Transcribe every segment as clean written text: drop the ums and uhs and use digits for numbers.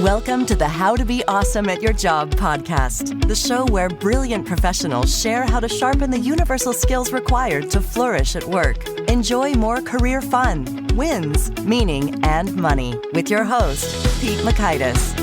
Welcome to the How to Be Awesome at Your Job podcast, the show where brilliant professionals share how to sharpen the universal skills required to flourish at work. Enjoy more career fun, wins, meaning, and money with your host, Pete Makaitis.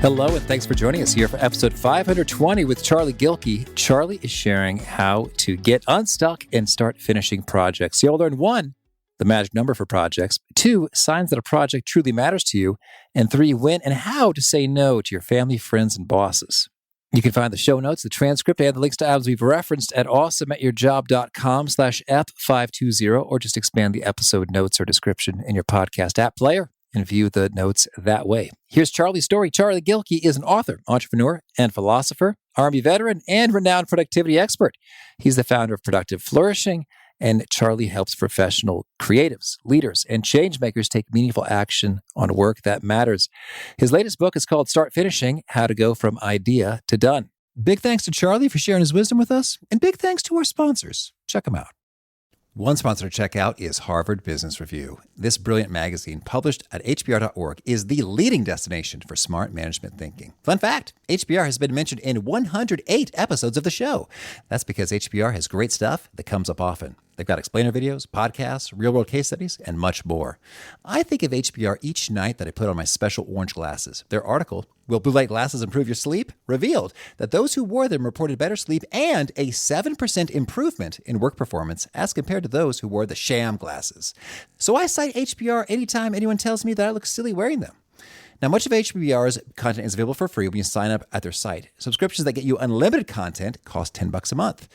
Hello, and thanks for joining us here for episode 520 with Charlie Gilkey. Charlie is sharing how to get unstuck and start finishing projects. You'll learn 1, the magic number for projects, 2, signs that a project truly matters to you, and 3, when and how to say no to your family, friends, and bosses. You can find the show notes, the transcript, and the links to items we've referenced at awesomeatyourjob.com/F520, or just expand the episode notes or description in your podcast app player and view the notes that way. Here's Charlie's story. Charlie Gilkey is an author, entrepreneur, and philosopher, Army veteran, and renowned productivity expert. He's the founder of Productive Flourishing, and Charlie helps professional creatives, leaders, and changemakers take meaningful action on work that matters. His latest book is called Start Finishing: How to Go From Idea to Done. Big thanks to Charlie for sharing his wisdom with us, and big thanks to our sponsors. Check them out. One sponsor to check out is Harvard Business Review. This brilliant magazine, published at hbr.org, is the leading destination for smart management thinking. Fun fact, HBR has been mentioned in 108 episodes of the show. That's because HBR has great stuff that comes up often. They've got explainer videos, podcasts, real-world case studies, and much more. I think of HBR each night that I put on my special orange glasses. Their article, Will Blue Light Glasses Improve Your Sleep?, revealed that those who wore them reported better sleep and a 7% improvement in work performance as compared to those who wore the sham glasses. So I cite HBR anytime anyone tells me that I look silly wearing them. Now, much of HBR's content is available for free when you sign up at their site. Subscriptions that get you unlimited content cost $10 a month.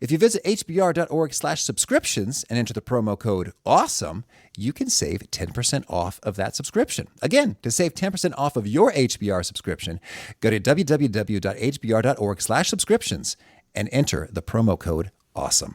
If you visit hbr.org/subscriptions and enter the promo code AWESOME, you can save 10% off of that subscription. Again, to save 10% off of your HBR subscription, go to www.hbr.org/subscriptions and enter the promo code AWESOME.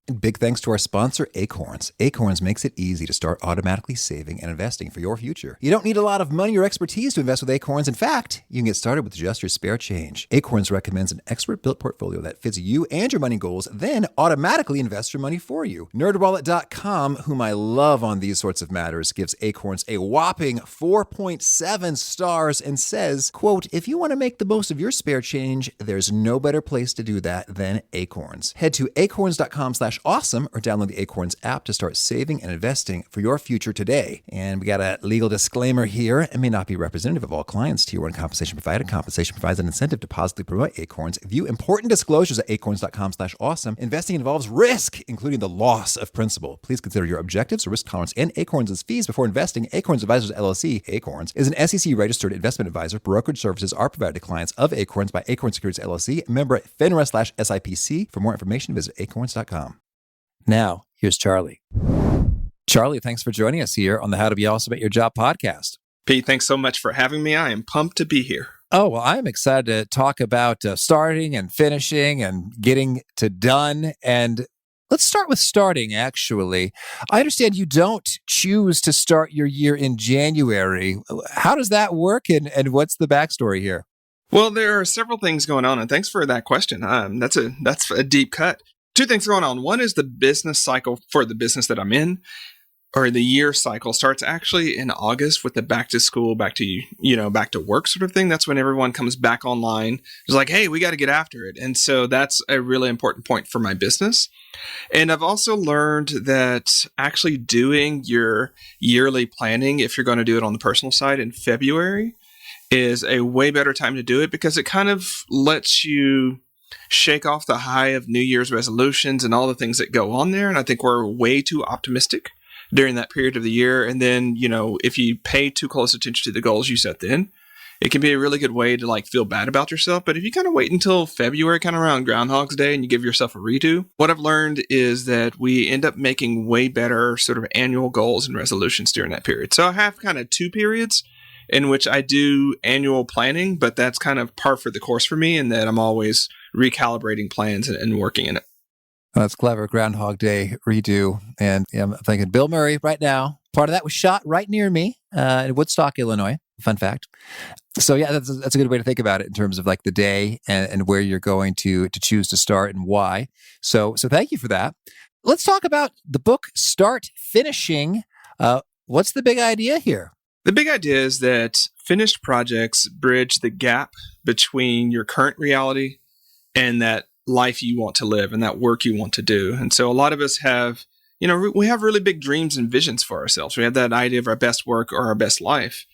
And big thanks to our sponsor, Acorns. Acorns makes it easy to start automatically saving and investing for your future. You don't need a lot of money or expertise to invest with Acorns. In fact, you can get started with just your spare change. Acorns recommends an expert-built portfolio that fits you and your money goals, then automatically invests your money for you. NerdWallet.com, whom I love on these sorts of matters, gives Acorns a whopping 4.7 stars and says, quote, "If you want to make the most of your spare change, there's no better place to do that than Acorns. Head to acorns.com/awesome or download the Acorns app to start saving and investing for your future today." And we got a legal disclaimer here. It may not be representative of all clients. Tier 1 compensation provided. Compensation provides an incentive to positively promote Acorns. View important disclosures at acorns.com/awesome. Investing involves risk, including the loss of principal. Please consider your objectives, risk tolerance, and Acorns' fees before investing. Acorns Advisors LLC, Acorns, is an SEC-registered investment advisor. Brokerage services are provided to clients of Acorns by Acorns Securities LLC, member FINRA/SIPC. For more information, visit acorns.com. Now, here's Charlie. Charlie, thanks for joining us here on the How to Be Awesome at Your Job podcast. Pete, thanks so much for having me. I am pumped to be here. Oh, well, I'm excited to talk about starting and finishing and getting to done. And let's start with starting, actually. I understand you don't choose to start your year in January. How does that work, and what's the backstory here? Well, there are several things going on, and thanks for that question. That's a deep cut. 2 things going on. One is the business cycle for the business that I'm in, or the year cycle starts actually in August with the back to school, back to work sort of thing. That's when everyone comes back online. It's like, hey, we got to get after it. And so that's a really important point for my business. And I've also learned that actually doing your yearly planning, if you're going to do it on the personal side in February, is a way better time to do it because it kind of lets you shake off the high of New Year's resolutions and all the things that go on there. And I think we're way too optimistic during that period of the year. And then, if you pay too close attention to the goals you set then, it can be a really good way to feel bad about yourself. But if you kind of wait until February, kind of around Groundhog's Day, and you give yourself a redo, what I've learned is that we end up making way better sort of annual goals and resolutions during that period. So I have kind of 2 periods in which I do annual planning, but that's kind of par for the course for me, and that I'm always recalibrating plans and working in it. Well, that's clever. Groundhog Day redo. And I'm thinking Bill Murray right now. Part of that was shot right near me in Woodstock, Illinois. Fun fact. So yeah, that's a good way to think about it in terms of the day and where you're going to choose to start and why. So thank you for that. Let's talk about the book Start Finishing. What's the big idea here? The big idea is that finished projects bridge the gap between your current reality and that life you want to live and that work you want to do. And so a lot of us have, we have really big dreams and visions for ourselves. We have that idea of our best work or our best life.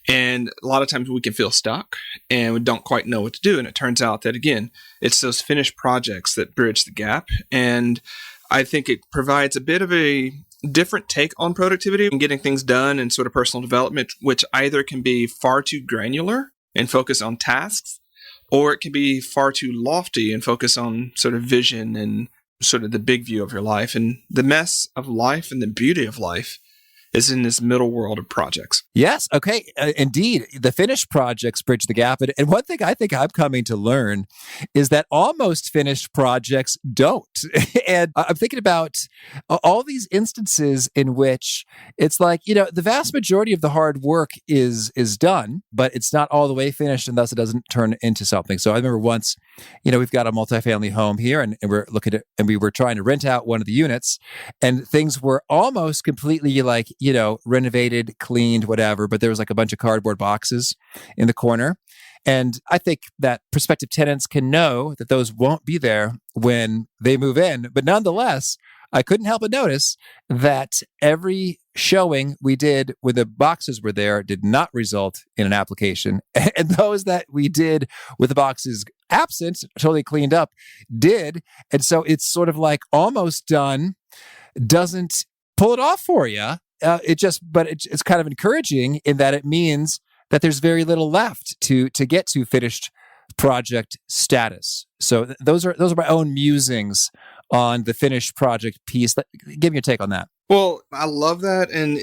And a lot of times we can feel stuck and we don't quite know what to do. And it turns out that, again, it's those finished projects that bridge the gap. And I think it provides a bit of a different take on productivity and getting things done and sort of personal development, which either can be far too granular and focus on tasks, or it can be far too lofty and focus on sort of vision and sort of the big view of your life. And the mess of life and the beauty of life is in this middle world of projects. Yes. Okay. Indeed. The finished projects bridge the gap. And one thing I think I'm coming to learn is that almost finished projects don't. And I'm thinking about all these instances in which it's like, the vast majority of the hard work is done, but it's not all the way finished, and thus it doesn't turn into something. So I remember once, we've got a multifamily home here, and we're looking at, and we were trying to rent out one of the units, and things were almost completely like, renovated, cleaned, whatever, but there was like a bunch of cardboard boxes in the corner. And I think that prospective tenants can know that those won't be there when they move in. But nonetheless, I couldn't help but notice that every showing we did when the boxes were there did not result in an application. And those that we did with the boxes absent, totally cleaned up, did. And so it's sort of like almost done doesn't pull it off for you. It's kind of encouraging in that it means that there's very little left to get to finished project status. So those are my own musings on the finished project piece. Give me your take on that. Well, I love that. And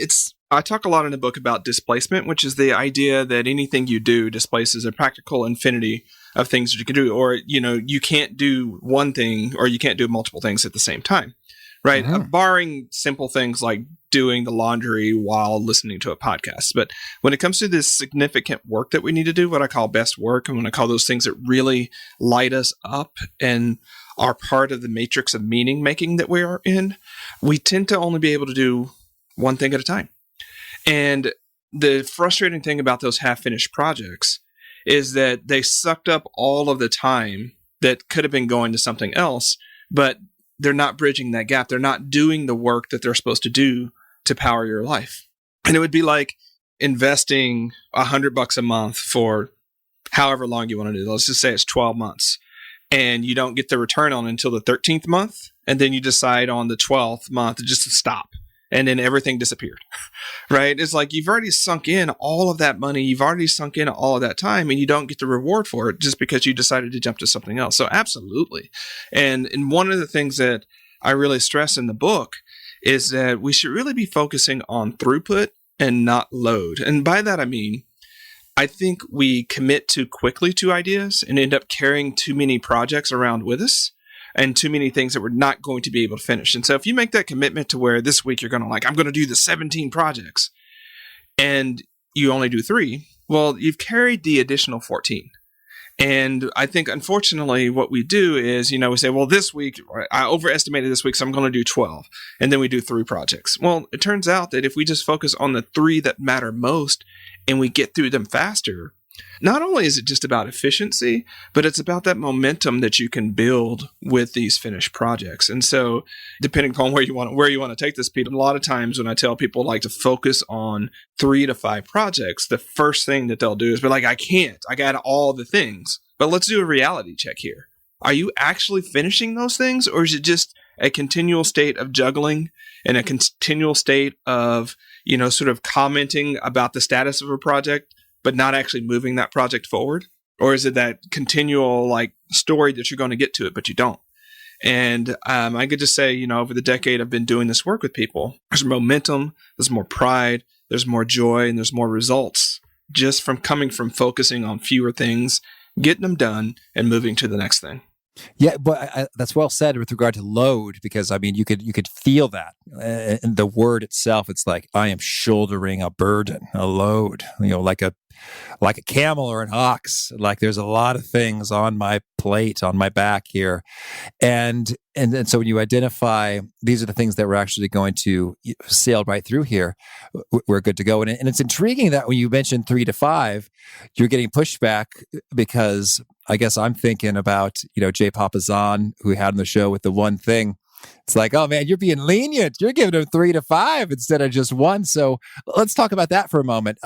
I talk a lot in the book about displacement, which is the idea that anything you do displaces a practical infinity of things that you can do. Or, you can't do one thing or you can't do multiple things at the same time. Right. Mm-hmm. Barring simple things like doing the laundry while listening to a podcast. But when it comes to this significant work that we need to do, what I call best work, and when I call those things that really light us up and are part of the matrix of meaning making that we are in, we tend to only be able to do one thing at a time. And the frustrating thing about those half-finished projects is that they sucked up all of the time that could have been going to something else, but they're not bridging that gap. They're not doing the work that they're supposed to do to power your life. And it would be like investing $100 a month for however long you want to do. Let's just say it's 12 months. And you don't get the return on until the 13th month. And then you decide on the 12th month just to stop. And then everything disappeared, right? It's like you've already sunk in all of that money. You've already sunk in all of that time, and you don't get the reward for it just because you decided to jump to something else. So absolutely. And one of the things that I really stress in the book is that we should really be focusing on throughput and not load. And by that, I mean, I think we commit too quickly to ideas and end up carrying too many projects around with us and too many things that we're not going to be able to finish. And so if you make that commitment to where this week you're going to I'm going to do the 17 projects and you only do 3, well, you've carried the additional 14. And I think, unfortunately, what we do is, we say, well, this week, I overestimated this week, so I'm going to do 12. And then we do 3 projects. Well, it turns out that if we just focus on the 3 that matter most and we get through them faster, not only is it just about efficiency, but it's about that momentum that you can build with these finished projects. And so, depending upon where you want to take this, Pete, a lot of times when I tell people to focus on 3 to 5 projects, the first thing that they'll do is be like, I can't. I got all the things. But let's do a reality check here. Are you actually finishing those things, or is it just a continual state of juggling and a continual state of, sort of commenting about the status of a project, but not actually moving that project forward? Or is it that continual story that you're going to get to it, but you don't? And I could just say, over the decade I've been doing this work with people, there's momentum, there's more pride, there's more joy, and there's more results just from focusing on fewer things, getting them done, and moving to the next thing. Yeah, but that's well said with regard to load, because I mean, you could feel that in the word itself. It's like I am shouldering a burden, a load, like a camel or an ox. Like there's a lot of things on my plate, on my back here, and so when you identify these are the things that we're actually going to sail right through here, we're good to go. And it's intriguing that when you mentioned 3 to 5, you're getting pushback because I guess I'm thinking about, Jay Papasan, who we had on the show with the one thing. It's like, oh man, you're being lenient. You're giving them 3 to 5 instead of just 1. So let's talk about that for a moment.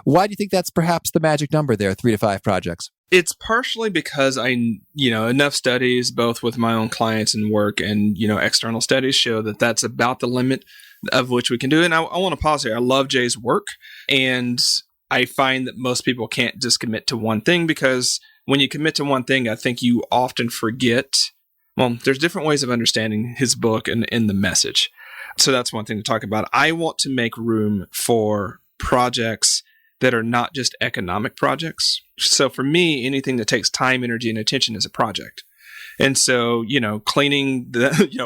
Why do you think that's perhaps the magic number there, 3 to 5 projects? It's partially because enough studies, both with my own clients and work and, external studies show that that's about the limit of which we can do. And I want to pause here. I love Jay's work. And I find that most people can't just commit to one thing, because when you commit to one thing, I think you often forget. Well, there's different ways of understanding his book and the message. So that's one thing to talk about. I want to make room for projects that are not just economic projects. So for me, anything that takes time, energy, and attention is a project. And so, cleaning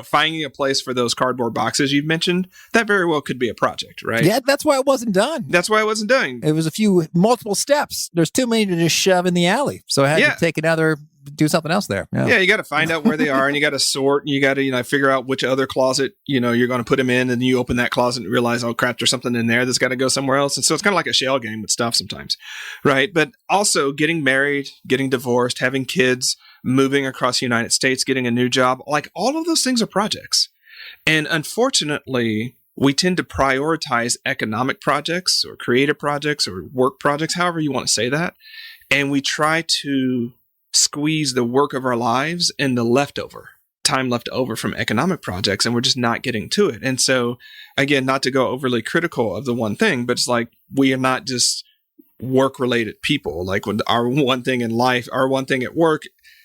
finding a place for those cardboard boxes you've mentioned, that very well could be a project, right? Yeah, that's why it wasn't done. That's why it wasn't done. It was multiple steps. There's too many to just shove in the alley. So I had to do something else there. Yeah, you got to find out where they are, and you got to sort, and you got to, figure out which other closet, you're going to put them in, and you open that closet and realize, oh crap, there's something in there that's got to go somewhere else. And so it's kind of like a shell game with stuff sometimes, right? But also getting married, getting divorced, having kids, moving across the United States, getting a new job, like all of those things are projects. And unfortunately, we tend to prioritize economic projects or creative projects or work projects, however you want to say that. And we try to squeeze the work of our lives and the time left over from economic projects, and we're just not getting to it. And so, again, not to go overly critical of the one thing, but it's like we are not just work-related people. Like when our one thing in life, our one thing at work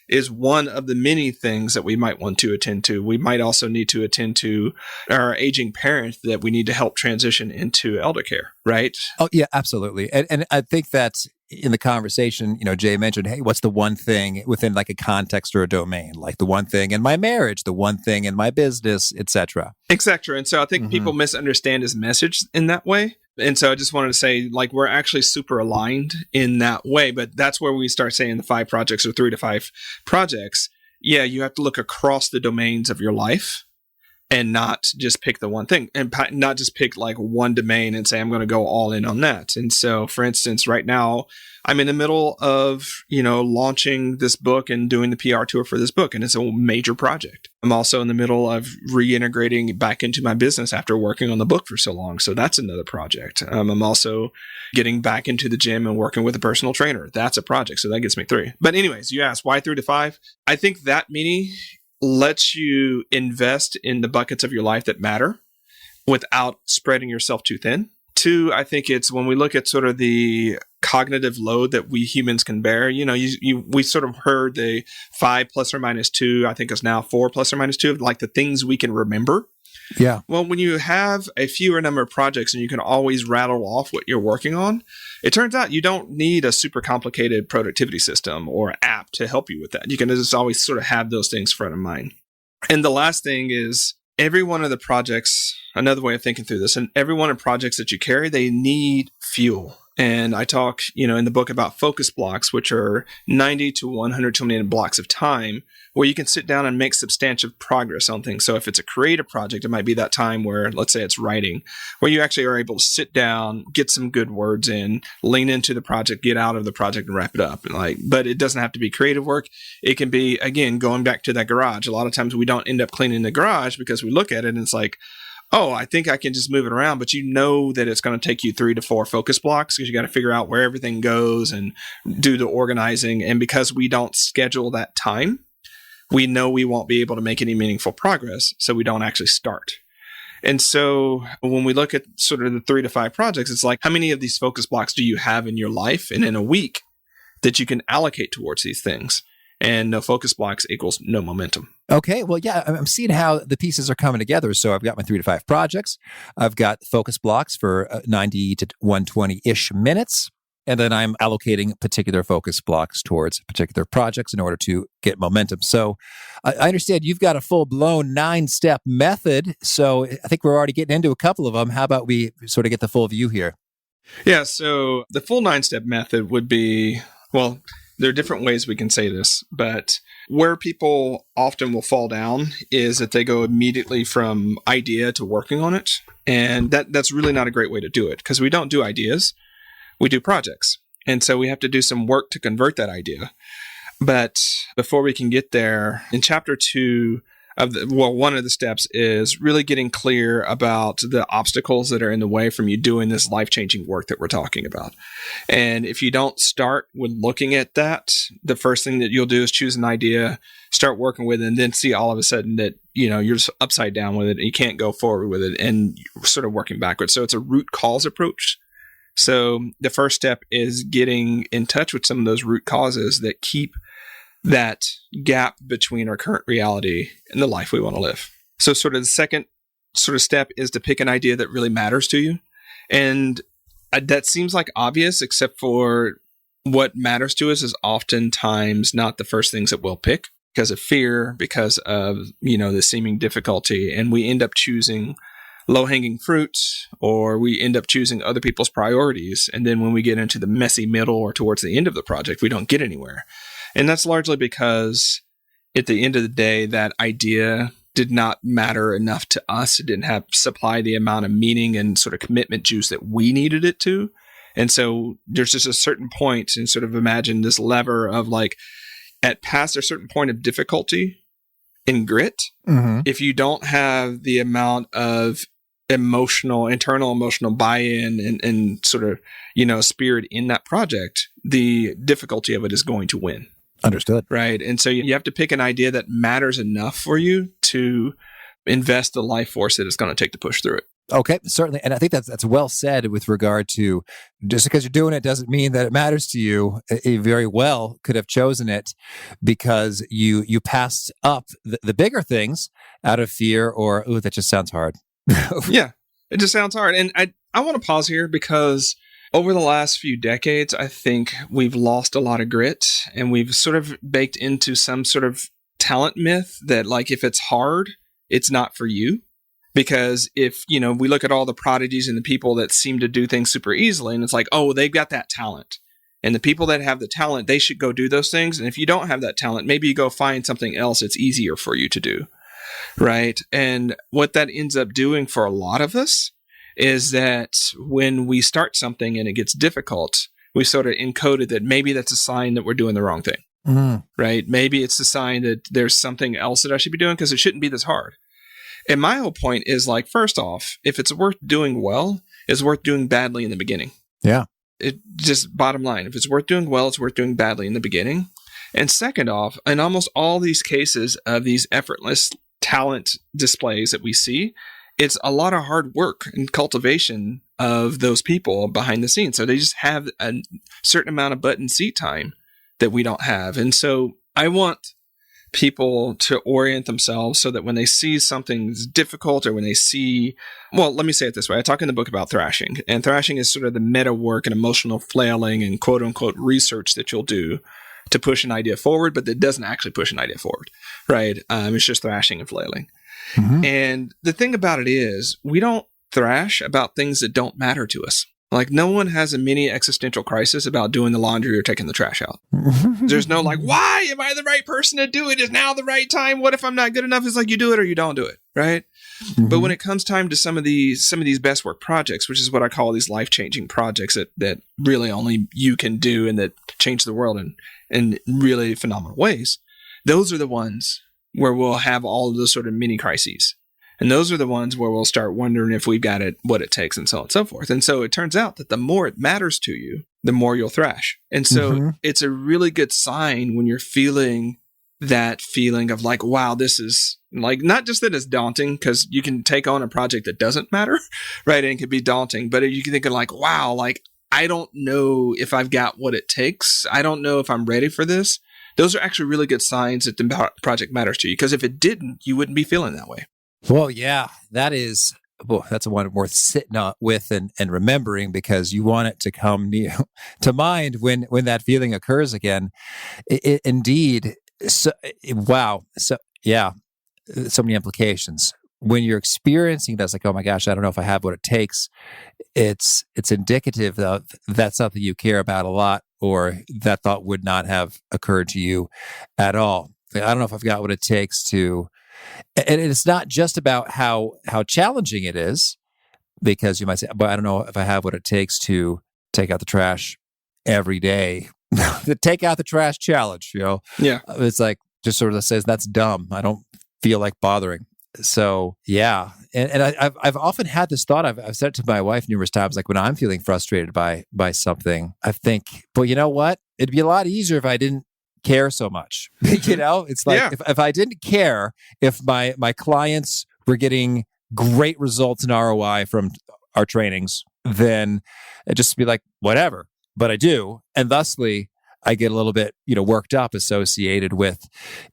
is one of the many things that we might want to attend to. We might also need to attend to our aging parents that we need to help transition into elder care, right? Oh, yeah, absolutely. And I think that in the conversation, Jay mentioned, hey, what's the one thing within like a context or a domain, like the one thing in my marriage, the one thing in my business, et cetera. Etc. And so I think people misunderstand his message in that way. And so I just wanted to say, like, we're actually super aligned in that way. But that's where we start saying the 5 projects or 3 to 5 projects. Yeah, you have to look across the domains of your life and not just pick the one thing, and not just pick like one domain and say, I'm going to go all in on that. And so, for instance, right now, I'm in the middle of, launching this book and doing the PR tour for this book, and it's a major project. I'm also in the middle of reintegrating back into my business after working on the book for so long. So that's another project. I'm also getting back into the gym and working with a personal trainer. That's a project. So that gets me 3. But anyways, you asked why 3 to 5? I think that many lets you invest in the buckets of your life that matter without spreading yourself too thin. 2, I think it's when we look at sort of the cognitive load that we humans can bear. We sort of heard the 5 plus or minus 2, I think it's now 4 plus or minus 2, like the things we can remember. Yeah. Well, when you have a fewer number of projects and you can always rattle off what you're working on, it turns out you don't need a super complicated productivity system or app to help you with that. You can just always sort of have those things front of mind. And the last thing is every one of the projects, another way of thinking through this, and every one of the projects that you carry, they need fuel. And I talk, in the book about focus blocks, which are 90 to 120 minute blocks of time where you can sit down and make substantive progress on things. So if it's a creative project, it might be that time where, let's say it's writing, where you actually are able to sit down, get some good words in, lean into the project, get out of the project and wrap it up. But it doesn't have to be creative work. It can be, again, going back to that garage. A lot of times we don't end up cleaning the garage because we look at it and it's like, oh, I think I can just move it around. But you know that it's going to take you 3 to 4 focus blocks because you got to figure out where everything goes and do the organizing. And because we don't schedule that time, we know we won't be able to make any meaningful progress. So we don't actually start. And so when we look at sort of the 3 to 5 projects, it's like, how many of these focus blocks do you have in your life and in a week that you can allocate towards these things? And no focus blocks equals no momentum. Okay. Well, yeah, I'm seeing how the pieces are coming together. So I've got my 3 to 5 projects. I've got focus blocks for 90 to 120-ish minutes. And then I'm allocating particular focus blocks towards particular projects in order to get momentum. So I understand you've got a full-blown 9-step method. So I think we're already getting into a couple of them. How about we sort of get the full view here? Yeah, so the full 9-step method would be, well, there are different ways we can say this, but where people often will fall down is that they go immediately from idea to working on it. And that's really not a great way to do it, because we don't do ideas, we do projects. And so we have to do some work to convert that idea. But before we can get there, in chapter 2 one of the steps is really getting clear about the obstacles that are in the way from you doing this life-changing work that we're talking about. And if you don't start with looking at that, the first thing that you'll do is choose an idea, start working with it, and then see all of a sudden that, you're just upside down with it and you can't go forward with it, and you're sort of working backwards. So it's a root cause approach. So the first step is getting in touch with some of those root causes that keep that gap between our current reality and the life we want to live. So sort of the second sort of step is to pick an idea that really matters to you. And that seems like obvious, except for what matters to us is oftentimes not the first things that we'll pick because of fear, because of, the seeming difficulty. And we end up choosing low-hanging fruit, or we end up choosing other people's priorities. And then when we get into the messy middle or towards the end of the project, we don't get anywhere. And that's largely because at the end of the day, that idea did not matter enough to us. It didn't supply the amount of meaning and sort of commitment juice that we needed it to. And so there's just a certain point, and sort of imagine this lever of like, at past a certain point of difficulty in grit, if you don't have the amount of internal emotional buy-in and sort of, spirit in that project, the difficulty of it is going to win. Understood. Right. And so you have to pick an idea that matters enough for you to invest the life force that it's going to take to push through it. Okay, certainly. And I think that's well said with regard to just because you're doing it doesn't mean that it matters to you. You very well could have chosen it because you passed up the bigger things out of fear or, ooh, that just sounds hard. Yeah, it just sounds hard. And I want to pause here because over the last few decades, I think we've lost a lot of grit, and we've sort of baked into some sort of talent myth that, like, if it's hard, it's not for you. Because if, we look at all the prodigies and the people that seem to do things super easily, and it's like, oh, they've got that talent. And the people that have the talent, they should go do those things. And if you don't have that talent, maybe you go find something else that's easier for you to do. Right. And what that ends up doing for a lot of us is that when we start something and it gets difficult, we sort of encoded that maybe that's a sign that we're doing the wrong thing. Right. Maybe it's a sign that there's something else that I should be doing because it shouldn't be this hard. And my whole point is, like, first off, if it's worth doing well, it's worth doing badly in the beginning. Yeah. It just bottom line, if it's worth doing well, it's worth doing badly in the beginning. And second off, in almost all these cases of these effortless talent displays that we see, it's a lot of hard work and cultivation of those people behind the scenes. So they just have a certain amount of butt and seat time that we don't have. And so I want people to orient themselves so that when they see something's difficult, or when they see, well, let me say it this way. I talk in the book about thrashing, and thrashing is sort of the meta work and emotional flailing and quote unquote research that you'll do to push an idea forward, but that doesn't actually push an idea forward, right? It's just thrashing and flailing. And the thing about it is, we don't thrash about things that don't matter to us. Like, no one has a mini existential crisis about doing the laundry or taking the trash out. There's no like, why am I the right person to do it? Is now the right time? What if I'm not good enough? It's like, you do it or you don't do it, right? But when it comes time to some of these best work projects, which is what I call these life-changing projects that really only you can do and that change the world in really phenomenal ways, those are the ones where we'll have all of those sort of mini crises. And those are the ones where we'll start wondering if we've got what it takes, and so on and so forth. And so it turns out that the more it matters to you, the more you'll thrash. And so it's a really good sign when you're feeling that feeling of like, wow, this is like, not just that it's daunting, because you can take on a project that doesn't matter, right? And it can be daunting, but you can think of like, wow, like, I don't know if I've got what it takes. I don't know if I'm ready for this. Those are actually really good signs that the project matters to you. Because if it didn't, you wouldn't be feeling that way. Well, yeah, that is that's one worth sitting with and remembering, because you want it to come to mind when that feeling occurs again. Indeed. So, wow. So, yeah, so many implications. When you're experiencing that's like, oh my gosh, I don't know if I have what it takes. It's indicative of that's something you care about a lot, or that thought would not have occurred to you at all. I don't know if I've got what it takes to, and it's not just about how challenging it is, because you might say, but I don't know if I have what it takes to take out the trash every day. The take out the trash challenge, Yeah. It's like, just sort of says that's dumb. I don't feel like bothering. So yeah, and I've often had this thought. I've said it to my wife numerous times. Like when I'm feeling frustrated by something, I think, well, you know what? It'd be a lot easier if I didn't care so much. It's like if I didn't care, if my clients were getting great results in ROI from our trainings, then it'd just be like whatever. But I do, and thusly, I get a little bit, worked up associated with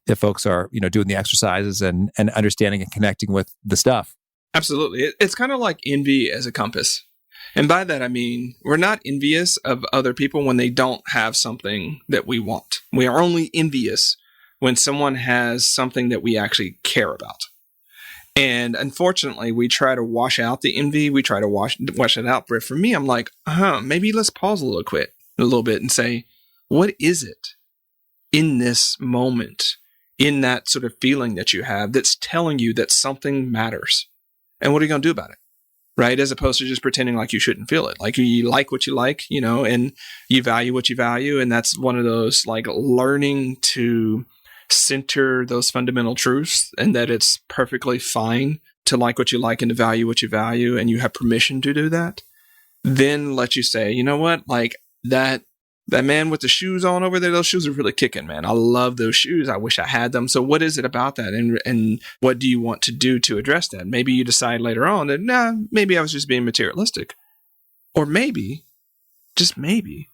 if folks are, doing the exercises and understanding and connecting with the stuff. Absolutely. It's kind of like envy as a compass. And by that, I mean, we're not envious of other people when they don't have something that we want. We are only envious when someone has something that we actually care about. And unfortunately, we try to wash out the envy. We try to wash it out. But for me, I'm like, maybe let's pause a little bit and say, what is it in this moment, in that sort of feeling that you have that's telling you that something matters? And what are you going to do about it? Right? As opposed to just pretending like you shouldn't feel it. Like you like what you like, and you value what you value. And that's one of those like learning to center those fundamental truths, and that it's perfectly fine to like what you like and to value what you value. And you have permission to do that. Then let you say, you know what? Like that man with the shoes on over there, those shoes are really kicking, man. I love those shoes. I wish I had them. So what is it about that? And what do you want to do to address that? Maybe you decide later on that, maybe I was just being materialistic. Or maybe, just maybe,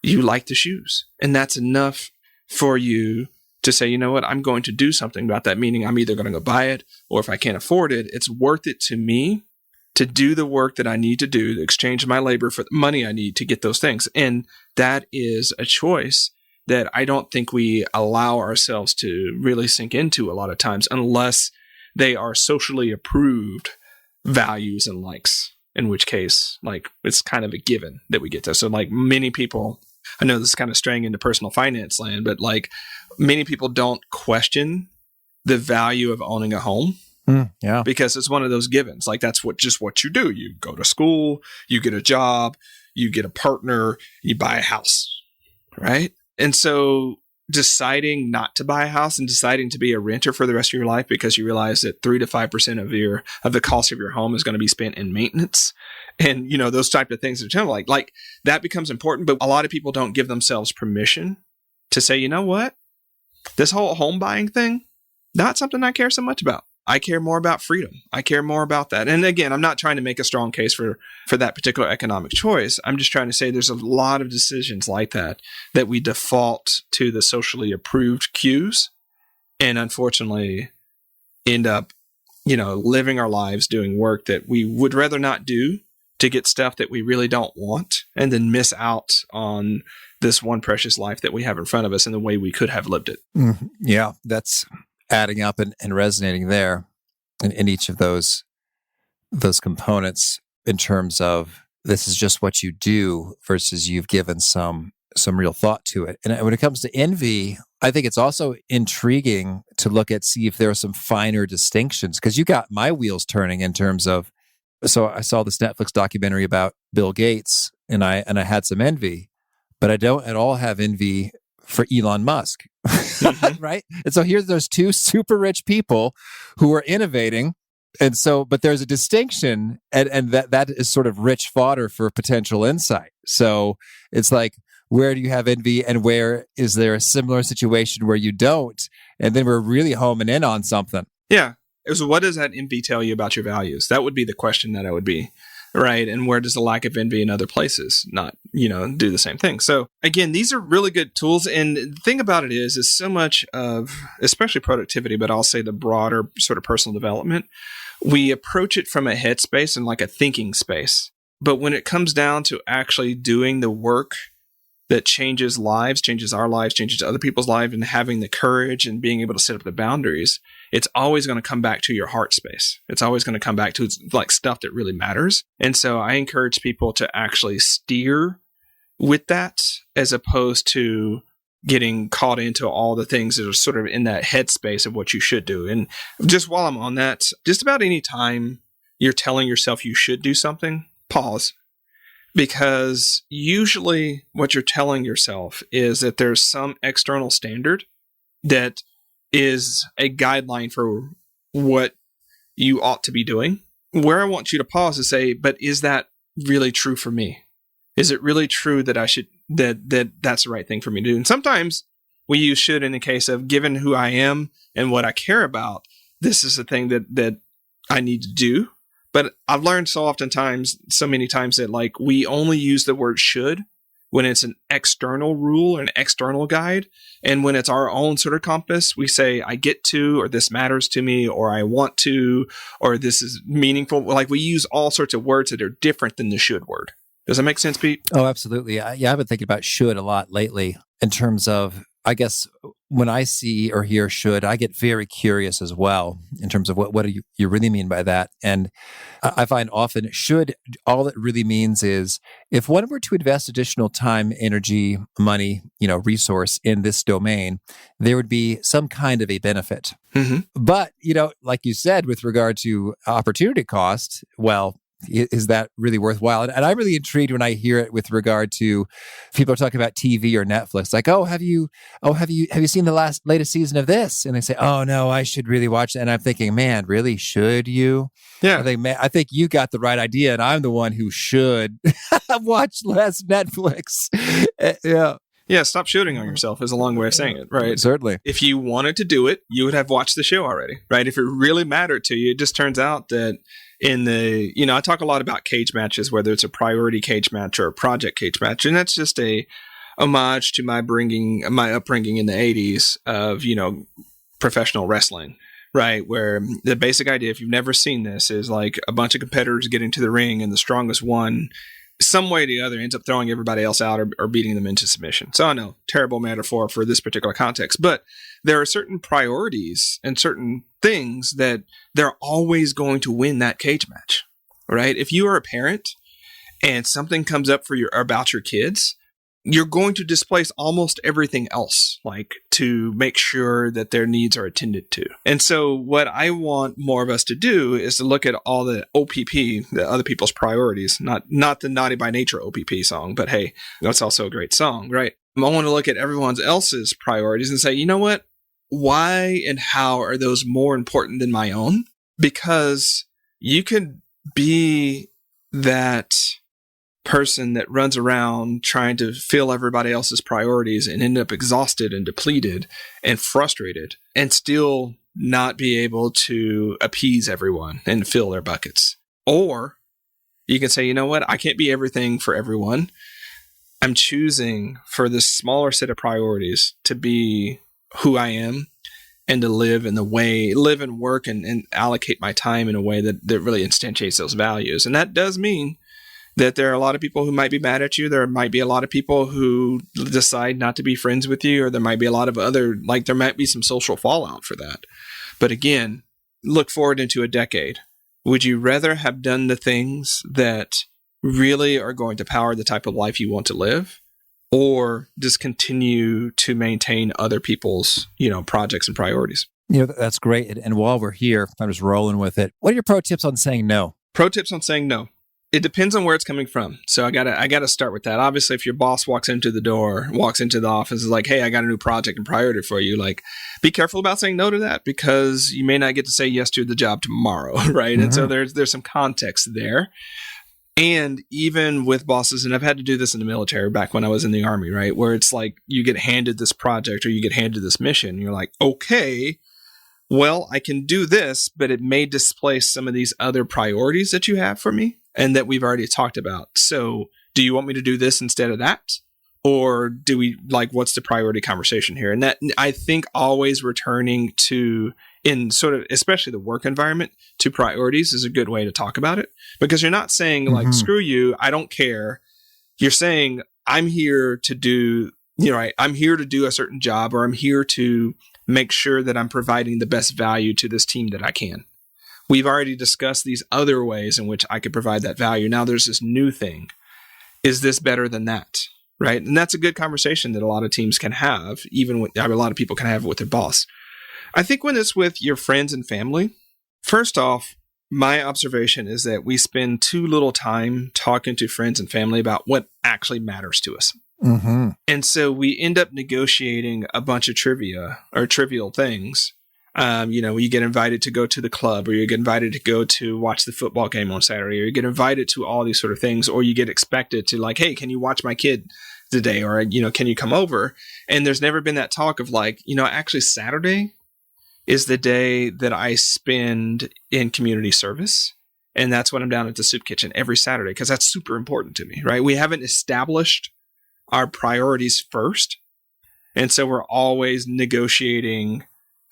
you like the shoes. And that's enough for you to say, you know what, I'm going to do something about that. Meaning I'm either going to go buy it, or if I can't afford it, it's worth it to me to do the work that I need to do, to exchange my labor for the money I need to get those things. And that is a choice that I don't think we allow ourselves to really sink into a lot of times, unless they are socially approved values and likes, in which case, like, it's kind of a given that we get there. So like many people, I know this is kind of straying into personal finance land, but like many people don't question the value of owning a home. Yeah. Because it's one of those givens. Like that's what you do. You go to school, you get a job, you get a partner, you buy a house, right? And so deciding not to buy a house and deciding to be a renter for the rest of your life because you realize that 3 to 5% of the cost of your home is going to be spent in maintenance, and those type of things are like that becomes important. But a lot of people don't give themselves permission to say, you know what, this whole home buying thing, not something I care so much about. I care more about freedom. I care more about that. And again, I'm not trying to make a strong case for that particular economic choice. I'm just trying to say there's a lot of decisions like that we default to the socially approved cues, and unfortunately end up, living our lives doing work that we would rather not do to get stuff that we really don't want, and then miss out on this one precious life that we have in front of us and the way we could have lived it. Yeah, that's adding up and resonating there in each of those components, in terms of this is just what you do versus you've given some real thought to it. And when it comes to envy, I think it's also intriguing to see if there are some finer distinctions, because you got my wheels turning in terms of, so I saw this Netflix documentary about Bill Gates, and I had some envy, but I don't at all have envy for Elon Musk. Right? And so here's those two super rich people who are innovating. And so, but there's a distinction, and that is sort of rich fodder for potential insight. So it's like, where do you have envy, and where is there a similar situation where you don't? And then we're really homing in on something. Yeah. So what does that envy tell you about your values? That would be the question that I would be. Right. And where does the lack of envy in other places not, do the same thing? So again, these are really good tools. And the thing about it is so much of, especially productivity, but I'll say the broader sort of personal development, we approach it from a headspace and like a thinking space. But when it comes down to actually doing the work that changes lives, changes our lives, changes other people's lives, and having the courage and being able to set up the boundaries, it's always going to come back to your heart space. It's always going to come back to like stuff that really matters. And so I encourage people to actually steer with that as opposed to getting caught into all the things that are sort of in that headspace of what you should do. And just while I'm on that, just about any time you're telling yourself you should do something, pause. Because usually what you're telling yourself is that there's some external standard that is a guideline for what you ought to be doing. Where I want you to pause is say, but is that really true for me? Is it really true that I should, that's the right thing for me to do? And sometimes we use should in the case of, given who I am and what I care about, this is the thing that I need to do. But I've learned so many times that like we only use the word should when it's an external rule or an external guide. And when it's our own sort of compass, we say, I get to, or this matters to me, or I want to, or this is meaningful. Like we use all sorts of words that are different than the should word. Does that make sense, Pete? Oh, absolutely. Yeah, I've been thinking about should a lot lately in terms of, I guess, when I see or hear should, I get very curious as well in terms of what do you really mean by that. And I find often should, all it really means is if one were to invest additional time, energy, money, resource in this domain, there would be some kind of a benefit. Mm-hmm. But, like you said, with regard to opportunity cost, well, is that really worthwhile? And I'm really intrigued when I hear it with regard to people are talking about TV or Netflix. Like, have you seen the latest season of this? And they say, oh no, I should really watch that. And I'm thinking, man, really, should you? Yeah. I think you got the right idea, and I'm the one who should watch less Netflix. Yeah. Yeah, stop shooting on yourself is a long way of saying it, right? Certainly. If you wanted to do it, you would have watched the show already, right? If it really mattered to you, it just turns out that I talk a lot about cage matches, whether it's a priority cage match or a project cage match. And that's just a homage to my upbringing in the 80s of, professional wrestling, right? Where the basic idea, if you've never seen this, is like a bunch of competitors getting to the ring and the strongest one, some way or the other, ends up throwing everybody else out or beating them into submission. So I know, terrible metaphor for this particular context, but there are certain priorities and certain things that they're always going to win that cage match, right? If you are a parent and something comes up about your kids, you're going to displace almost everything else, like to make sure that their needs are attended to. And so what I want more of us to do is to look at all the OPP, the other people's priorities, not the Naughty by Nature OPP song, but hey, that's also a great song, right? I want to look at everyone else's priorities and say, you know what? Why and how are those more important than my own? Because you could be that person that runs around trying to fill everybody else's priorities and end up exhausted and depleted and frustrated and still not be able to appease everyone and fill their buckets. Or you can say, you know what? I can't be everything for everyone. I'm choosing for this smaller set of priorities to be who I am and to live and work and allocate my time in a way that really instantiates those values. And that does mean that there are a lot of people who might be mad at you. There might be a lot of people who decide not to be friends with you, or there might be a lot of there might be some social fallout for that. But again, look forward into a decade. Would you rather have done the things that really are going to power the type of life you want to live, or just continue to maintain other people's, projects and priorities? That's great. And while we're here, I'm just rolling with it. What are your pro tips on saying no? Pro tips on saying no. It depends on where it's coming from. So I gotta start with that. Obviously, if your boss walks into the office, is like, hey, I got a new project and priority for you. Like, be careful about saying no to that, because you may not get to say yes to the job tomorrow, right? Mm-hmm. And so there's some context there. And even with bosses, and I've had to do this in the military back when I was in the Army, right? Where it's like you get handed this project or you get handed this mission. And you're like, okay, well, I can do this, but it may displace some of these other priorities that you have for me and that we've already talked about. So do you want me to do this instead of that? Or what's the priority conversation here? And that, I think, always returning to in sort of, especially the work environment, to priorities is a good way to talk about it, because you're not saying like, screw you, I don't care. You're saying, I'm here to do, I'm here to do a certain job, or I'm here to make sure that I'm providing the best value to this team that I can. We've already discussed these other ways in which I could provide that value. Now there's this new thing. Is this better than that? Right? And that's a good conversation that a lot of teams can have, even with, a lot of people can have with their boss. I think when it's with your friends and family, first off, my observation is that we spend too little time talking to friends and family about what actually matters to us. Mm-hmm. And so we end up negotiating a bunch of trivia or trivial things. You get invited to go to the club, or you get invited to go to watch the football game on Saturday, or you get invited to all these sort of things, or you get expected to like, hey, can you watch my kid today? Or, can you come over? And there's never been that talk of like, actually Saturday is the day that I spend in community service. And that's when I'm down at the soup kitchen every Saturday, because that's super important to me, right? We haven't established our priorities first. And so we're always negotiating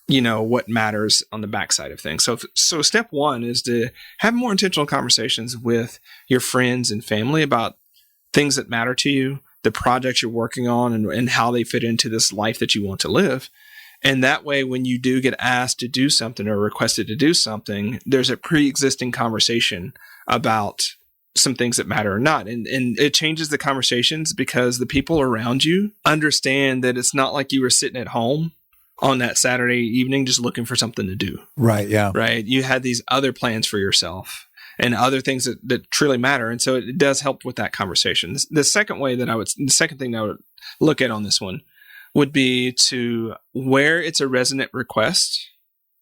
what matters on the backside of things. So step one is to have more intentional conversations with your friends and family about things that matter to you, the projects you're working on, and how they fit into this life that you want to live. And that way, when you do get asked to do something or requested to do something, there's a pre-existing conversation about some things that matter or not. And it changes the conversations because the people around you understand that it's not like you were sitting at home on that Saturday evening just looking for something to do. Right, yeah. Right? You had these other plans for yourself and other things that truly matter. And so it does help with that conversation. The second thing I would look at on this one would be to where it's a resonant request,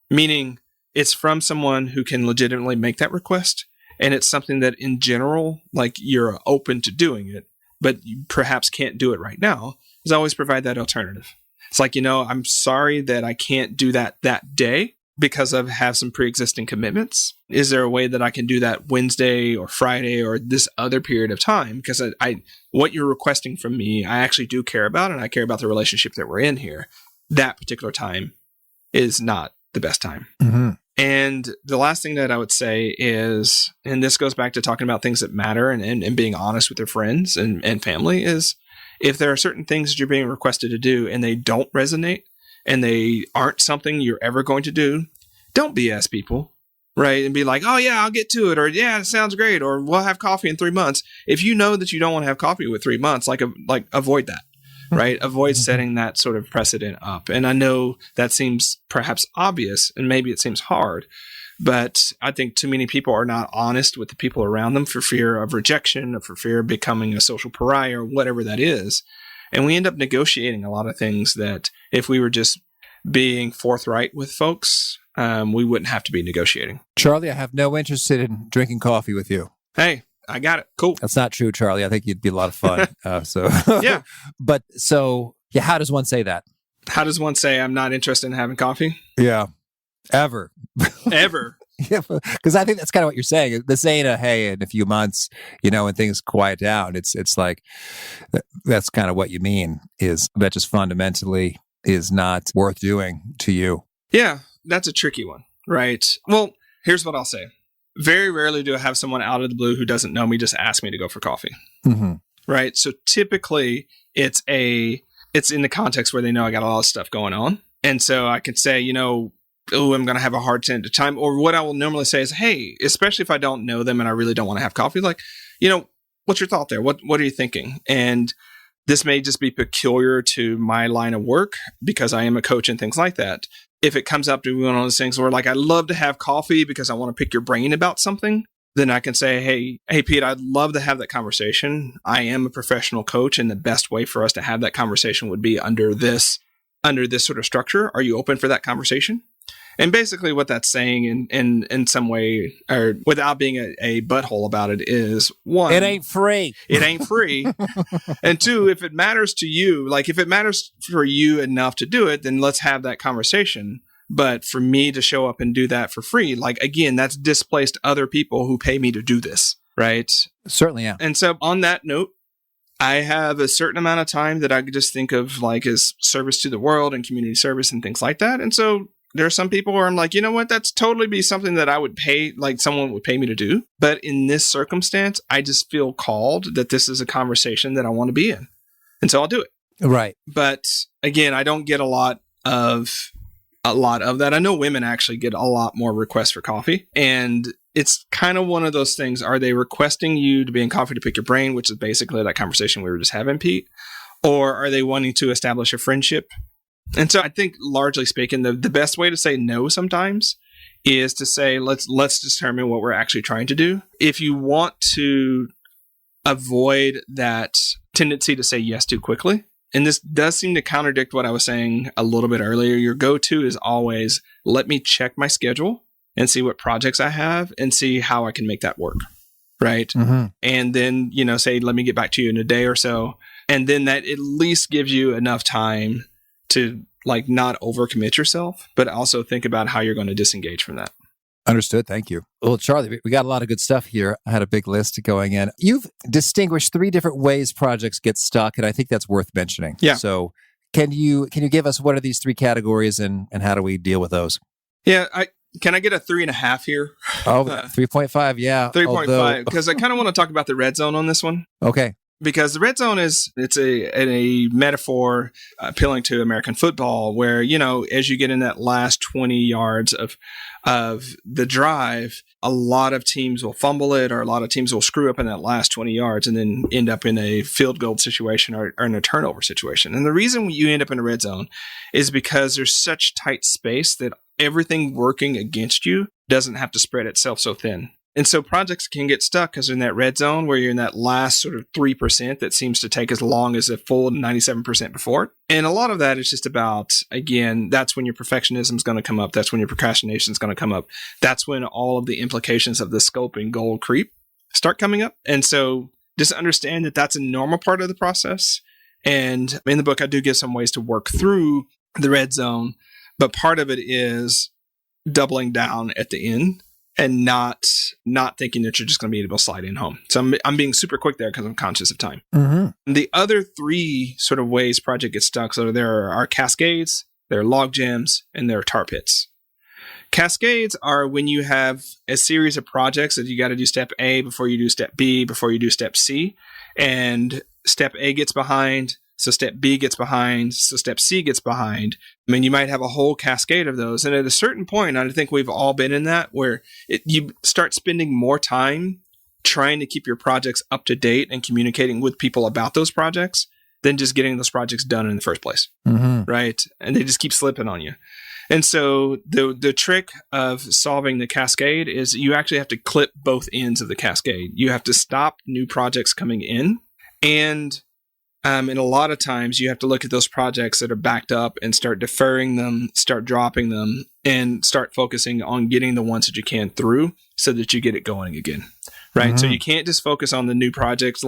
meaning it's from someone who can legitimately make that request. And it's something that in general, like you're open to doing it, but you perhaps can't do it right now, is always provide that alternative. It's like, I'm sorry that I can't do that day because I have some pre-existing commitments. Is there a way that I can do that Wednesday or Friday or this other period of time? Because what you're requesting from me, I actually do care about, and I care about the relationship that we're in here. That particular time is not the best time. Mm-hmm. And the last thing that I would say is, and this goes back to talking about things that matter and being honest with your friends and family, is if there are certain things that you're being requested to do and they don't resonate and they aren't something you're ever going to do, don't BS people, right? And be like, oh yeah, I'll get to it. Or yeah, it sounds great. Or we'll have coffee in 3 months. If you know that you don't want to have coffee with 3 months, like avoid that, right? Avoid setting that sort of precedent up. And I know that seems perhaps obvious and maybe it seems hard, but I think too many people are not honest with the people around them for fear of rejection or for fear of becoming a social pariah or whatever that is. And we end up negotiating a lot of things that if we were just being forthright with folks, we wouldn't have to be negotiating. Charlie, I have no interest in drinking coffee with you. Hey, I got it. Cool. That's not true, Charlie. I think you'd be a lot of fun. Yeah. But how does one say that? How does one say I'm not interested in having coffee? Yeah. Ever. Yeah, because I think that's kind of what you're saying. This ain't a, hey, in a few months, when things quiet down, it's like, that's kind of what you mean, is that just fundamentally is not worth doing to you. Yeah, that's a tricky one, right? Well, here's what I'll say. Very rarely do I have someone out of the blue who doesn't know me just ask me to go for coffee, right? So typically it's in the context where they know I got a lot of stuff going on. And so I can say, I'm going to have a hard time. Or what I will normally say is, hey, especially if I don't know them and I really don't want to have coffee, like, what's your thought there? What are you thinking? And this may just be peculiar to my line of work because I am a coach and things like that. If it comes up to one of those things where like, I'd love to have coffee because I want to pick your brain about something, then I can say, hey, Pete, I'd love to have that conversation. I am a professional coach, and the best way for us to have that conversation would be under this sort of structure. Are you open for that conversation? And basically what that's saying in some way, or without being a butthole about it, is one, it ain't free. It ain't free. And two, if it matters to you, like if it matters for you enough to do it, then let's have that conversation. But for me to show up and do that for free, like again, that's displaced other people who pay me to do this, right? Certainly, yeah. And so on that note, I have a certain amount of time that I could just think of like as service to the world and community service and things like that. And so There are some people where I'm like, you know what, that's totally be something that I would pay, like someone would pay me to do. But in this circumstance, I just feel called that this is a conversation that I want to be in. And so I'll do it. Right. But again, I don't get a lot of that. I know women actually get a lot more requests for coffee. And it's kind of one of those things. Are they requesting you to be in coffee to pick your brain, which is basically that conversation we were just having, Pete? Or are they wanting to establish a friendship? And so I think, largely speaking, the best way to say no sometimes is to say, let's determine what we're actually trying to do. If you want to avoid that tendency to say yes too quickly, and this does seem to contradict what I was saying a little bit earlier, your go-to is always, let me check my schedule and see what projects I have and see how I can make that work, right? Mm-hmm. And then, say, let me get back to you in a day or so. And then that at least gives you enough time to not overcommit yourself, but also think about how you're going to disengage from that. Understood. Thank you. Well, Charlie, we got a lot of good stuff here. I had a big list going in. You've distinguished 3 different ways projects get stuck, and I think that's worth mentioning. Yeah. So can you give us what are these 3 categories and how do we deal with those? Yeah. Can I get a 3.5 here? Oh, 3.5. Yeah. 3.5. Because I kind of want to talk about the red zone on this one. Okay. Because the red zone it's a metaphor appealing to American football where, as you get in that last 20 yards of the drive, a lot of teams will fumble it or a lot of teams will screw up in that last 20 yards and then end up in a field goal situation or in a turnover situation. And the reason you end up in a red zone is because there's such tight space that everything working against you doesn't have to spread itself so thin. And so projects can get stuck because they're in that red zone where you're in that last sort of 3% that seems to take as long as the full 97% before it. And a lot of that is just about, again, that's when your perfectionism is going to come up. That's when your procrastination is going to come up. That's when all of the implications of the scope and goal creep start coming up. And so just understand that that's a normal part of the process. And in the book, I do give some ways to work through the red zone, but part of it is doubling down at the end. And not thinking that you're just going to be able to slide in home. So I'm being super quick there because I'm conscious of time. Mm-hmm. The other 3 sort of ways project gets stuck. So there are cascades, there are log jams, and there are tar pits. Cascades are when you have a series of projects that you got to do step A before you do step B, before you do step C. And step A gets behind, so step B gets behind, so step C gets behind. I mean, you might have a whole cascade of those. And at a certain point, I think we've all been in that, where you start spending more time trying to keep your projects up to date and communicating with people about those projects than just getting those projects done in the first place, right? And they just keep slipping on you. And so the trick of solving the cascade is you actually have to clip both ends of the cascade. You have to stop new projects coming in, and a lot of times you have to look at those projects that are backed up and start deferring them, start dropping them, and start focusing on getting the ones that you can through so that you get it going again, right? Mm-hmm. So you can't just focus on the new projects.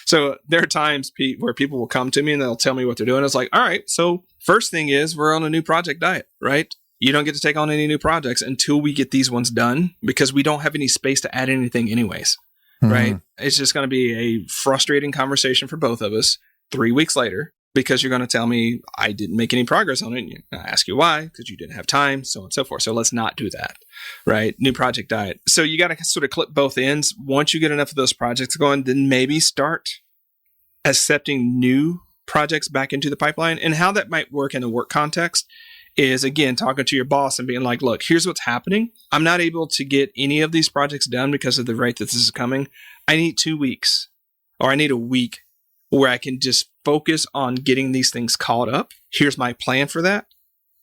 So there are times, Pete, where people will come to me and they'll tell me what they're doing. It's like, all right, so first thing is we're on a new project diet, right? You don't get to take on any new projects until we get these ones done because we don't have any space to add anything anyways. Right? It's just going to be a frustrating conversation for both of us 3 weeks later because you're going to tell me I didn't make any progress on it. And I ask you why, because you didn't have time, so on and so forth. So let's not do that, right? New project diet. So you got to sort of clip both ends. Once you get enough of those projects going, then maybe start accepting new projects back into the pipeline. And how that might work in a work context is, again, talking to your boss and being like, look, here's what's happening. I'm not able to get any of these projects done because of the rate that this is coming. I need 2 weeks or I need a week where I can just focus on getting these things caught up. Here's my plan for that,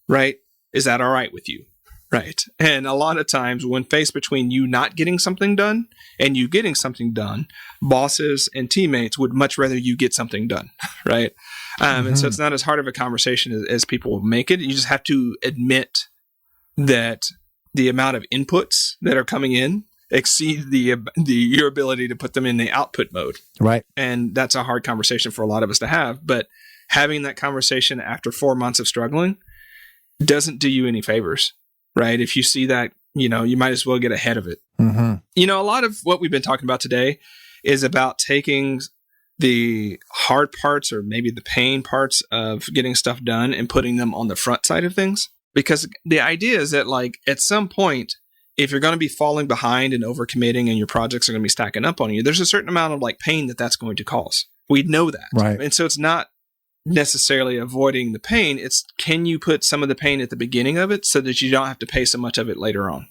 right? Is that all right with you? Right. And a lot of times when faced between you not getting something done and you getting something done, bosses and teammates would much rather you get something done, right? And so it's not as hard of a conversation as people make it. You just have to admit that the amount of inputs that are coming in exceed your ability to put them in the output mode. Right. And that's a hard conversation for a lot of us to have. But having that conversation after 4 months of struggling doesn't do you any favors, right? If you see that, you might as well get ahead of it. Mm-hmm. A lot of what we've been talking about today is about taking the hard parts or maybe the pain parts of getting stuff done and putting them on the front side of things. Because the idea is that like at some point, if you're going to be falling behind and overcommitting and your projects are going to be stacking up on you, there's a certain amount of like pain that's going to cause. We know that. Right. And so it's not necessarily avoiding the pain. It's can you put some of the pain at the beginning of it so that you don't have to pay so much of it later on.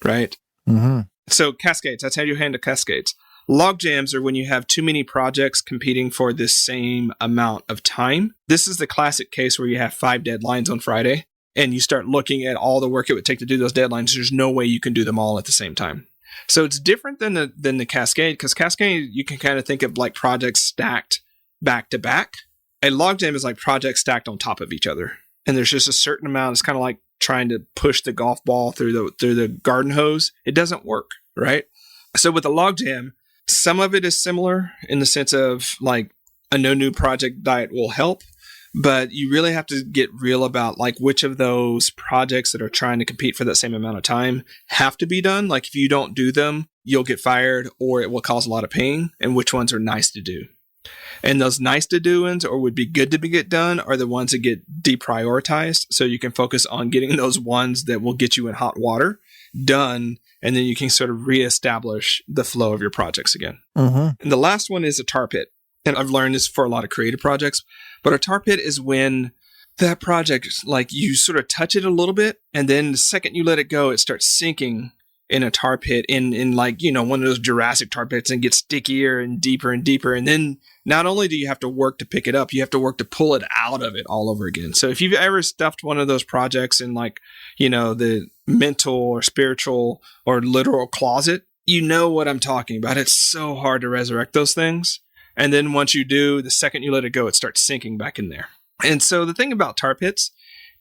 Right. Mm-hmm. So cascades, that's how you handle cascades. Log jams are when you have too many projects competing for the same amount of time. This is the classic case where you have 5 deadlines on Friday and you start looking at all the work it would take to do those deadlines. There's no way you can do them all at the same time. So it's different than the cascade, because cascade, you can kind of think of like projects stacked back to back. A logjam is like projects stacked on top of each other. And there's just a certain amount. It's kind of like trying to push the golf ball through the garden hose. It doesn't work, right? So with a logjam, some of it is similar in the sense of like a no new project diet will help. But you really have to get real about like which of those projects that are trying to compete for that same amount of time have to be done. Like if you don't do them, you'll get fired or it will cause a lot of pain, and which ones are nice to do. And those nice to do ones or would be good to get done are the ones that get deprioritized. So you can focus on getting those ones that will get you in hot water done. And then you can sort of reestablish the flow of your projects again. Mm-hmm. And the last one is a tar pit. And I've learned this for a lot of creative projects, but a tar pit is when that project, like you sort of touch it a little bit, and then the second you let it go, it starts sinking in a tar pit in like, you know, one of those Jurassic tar pits, and gets stickier and deeper and deeper. And then not only do you have to work to pick it up, you have to work to pull it out of it all over again. So if you've ever stuffed one of those projects in like, you know, the mental or spiritual or literal closet, you know what I'm talking about. It's so hard to resurrect those things. And then once you do, the second you let it go, it starts sinking back in there. And so the thing about tar pits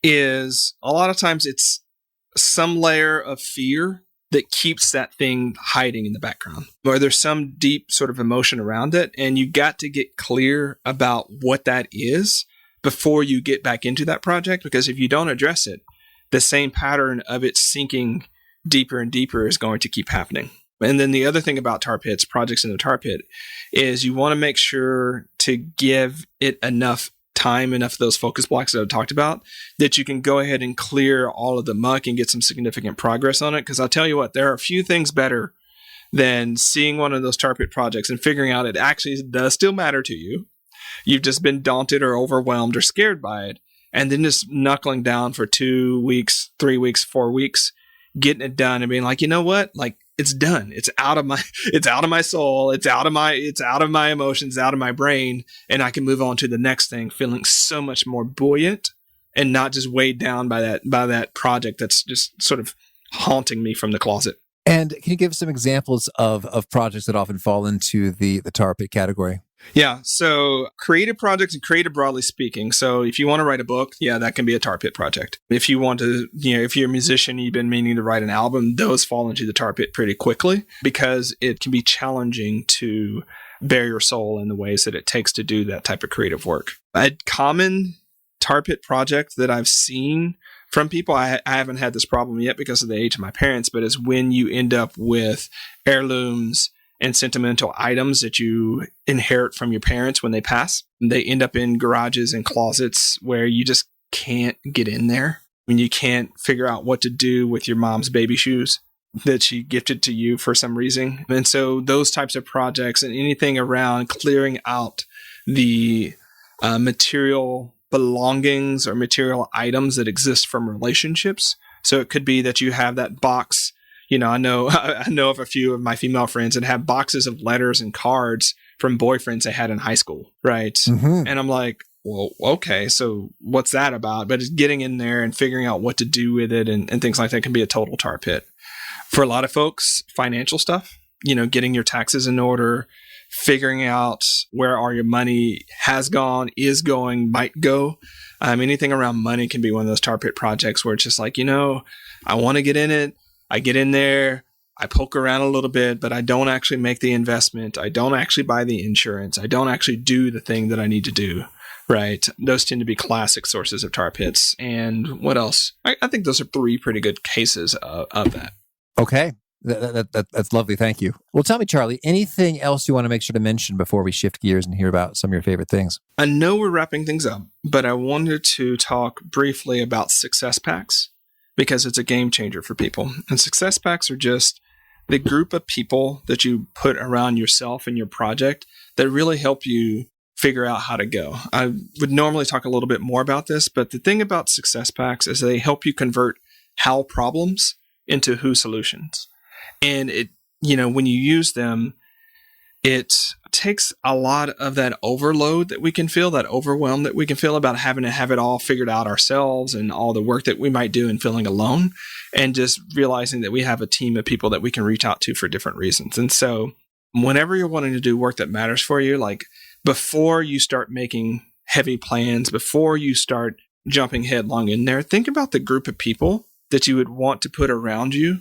is a lot of times it's some layer of fear that keeps that thing hiding in the background, or there's some deep sort of emotion around it. And you got to get clear about what that is before you get back into that project. Because if you don't address it, the same pattern of it sinking deeper and deeper is going to keep happening. And then the other thing about tar pits, projects in the tar pit, is you want to make sure to give it enough time, enough of those focus blocks that I talked about, that you can go ahead and clear all of the muck and get some significant progress on it. Because I'll tell you what, there are a few things better than seeing one of those tar pit projects and figuring out it actually does still matter to you. You've just been daunted or overwhelmed or scared by it. And then just knuckling down for 2 weeks, 3 weeks, 4 weeks, getting it done and being like, you know what? Like, it's done. It's out of my soul. It's out of my emotions, out of my brain. And I can move on to the next thing, feeling so much more buoyant and not just weighed down by that project that's just sort of haunting me from the closet. And can you give some examples of projects that often fall into the tar pit category? Yeah. So creative projects and creative broadly speaking. So if you want to write a book, yeah, that can be a tar pit project. If you want to, if you're a musician, you've been meaning to write an album, those fall into the tar pit pretty quickly because it can be challenging to bare your soul in the ways that it takes to do that type of creative work. A common tar pit project that I've seen from people, I haven't had this problem yet because of the age of my parents, but is when you end up with heirlooms and sentimental items that you inherit from your parents when they pass. They end up in garages and closets where you just can't get in there. When you can't figure out what to do with your mom's baby shoes that she gifted to you for some reason. And so those types of projects and anything around clearing out the material belongings or material items that exist from relationships. So it could be that you have that box. I know of a few of my female friends that have boxes of letters and cards from boyfriends they had in high school, right? Mm-hmm. And I'm like, well, okay, so what's that about? But it's getting in there and figuring out what to do with it and things like that can be a total tar pit. For a lot of folks, financial stuff, getting your taxes in order, figuring out where all your money has gone, is going, might go. Anything around money can be one of those tar pit projects where it's just like, I want to get in it. I get in there, I poke around a little bit, but I don't actually make the investment. I don't actually buy the insurance. I don't actually do the thing that I need to do, right? Those tend to be classic sources of tar pits. And what else? I think those are 3 pretty good cases of that. Okay. That's lovely. Thank you. Well, tell me, Charlie, anything else you want to make sure to mention before we shift gears and hear about some of your favorite things? I know we're wrapping things up, but I wanted to talk briefly about success packs because it's a game changer for people. And success packs are just the group of people that you put around yourself and your project that really help you figure out how to go. I would normally talk a little bit more about this, but the thing about success packs is they help you convert how problems into who solutions. And it, when you use them, it takes a lot of that overload that we can feel, that overwhelm that we can feel about having to have it all figured out ourselves and all the work that we might do and feeling alone, and just realizing that we have a team of people that we can reach out to for different reasons. And so whenever you're wanting to do work that matters for you, like before you start making heavy plans, before you start jumping headlong in there, think about the group of people that you would want to put around you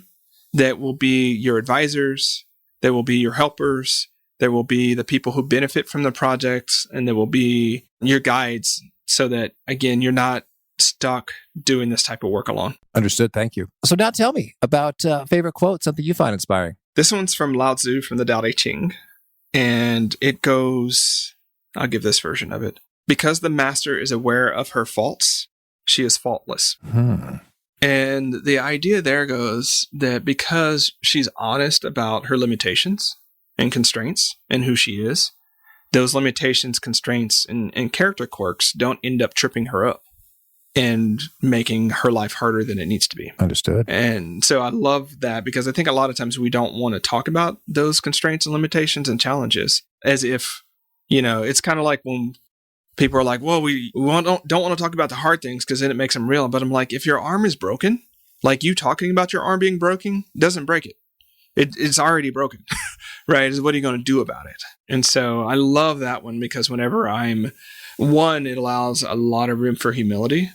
that will be your advisors, that will be your helpers, there will be the people who benefit from the projects, and there will be your guides so that, again, you're not stuck doing this type of work alone. Understood. Thank you. So now tell me about favorite quote, something you find inspiring. This one's from Lao Tzu from the Tao Te Ching, and it goes, I'll give this version of it. Because the master is aware of her faults, she is faultless. And the idea there goes that because she's honest about her limitations and constraints and who she is, those limitations, constraints, and character quirks don't end up tripping her up and making her life harder than it needs to be. Understood. And so I love that because I think a lot of times we don't want to talk about those constraints and limitations and challenges as if, it's kind of like when people are like, well, we don't want to talk about the hard things because then it makes them real. But I'm like, if your arm is broken, like you talking about your arm being broken doesn't break it. It's already broken, right? What are you going to do about it? And so I love that one because whenever it allows a lot of room for humility,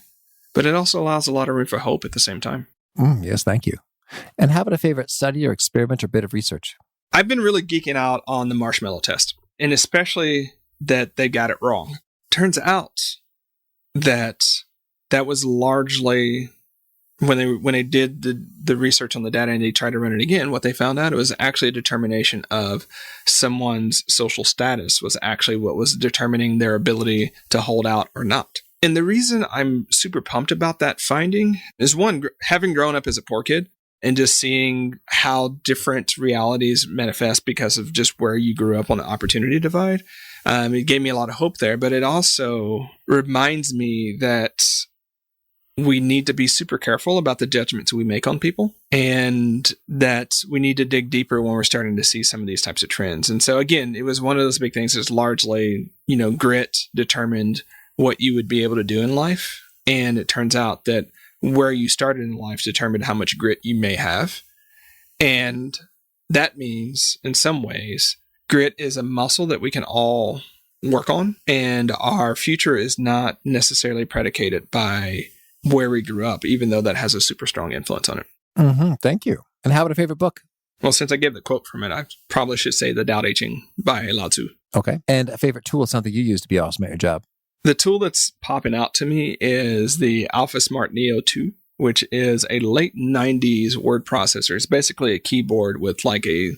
but it also allows a lot of room for hope at the same time. Yes, thank you. And how about a favorite study or experiment or bit of research? I've been really geeking out on the marshmallow test, and especially that they got it wrong. Turns out that was largely when they did the research on the data and they tried to run it again, what they found out, it was actually a determination of someone's social status was actually what was determining their ability to hold out or not. And the reason I'm super pumped about that finding is one, having grown up as a poor kid and just seeing how different realities manifest because of just where you grew up on the opportunity divide. It gave me a lot of hope there, but it also reminds me that we need to be super careful about the judgments we make on people and that we need to dig deeper when we're starting to see some of these types of trends. And so again, it was one of those big things that's largely, grit determined what you would be able to do in life. And it turns out that where you started in life determined how much grit you may have. And that means in some ways, grit is a muscle that we can all work on. And our future is not necessarily predicated by where we grew up, even though that has a super strong influence on it. Thank you. And how about a favorite book? Well, since I gave the quote from it, I probably should say the Tao Te Ching by Lao Tzu. Okay. And a favorite tool, something you use to be awesome at your job? The tool that's popping out to me is the AlphaSmart Neo 2, which is a late 90s word processor. It's basically a keyboard with like a,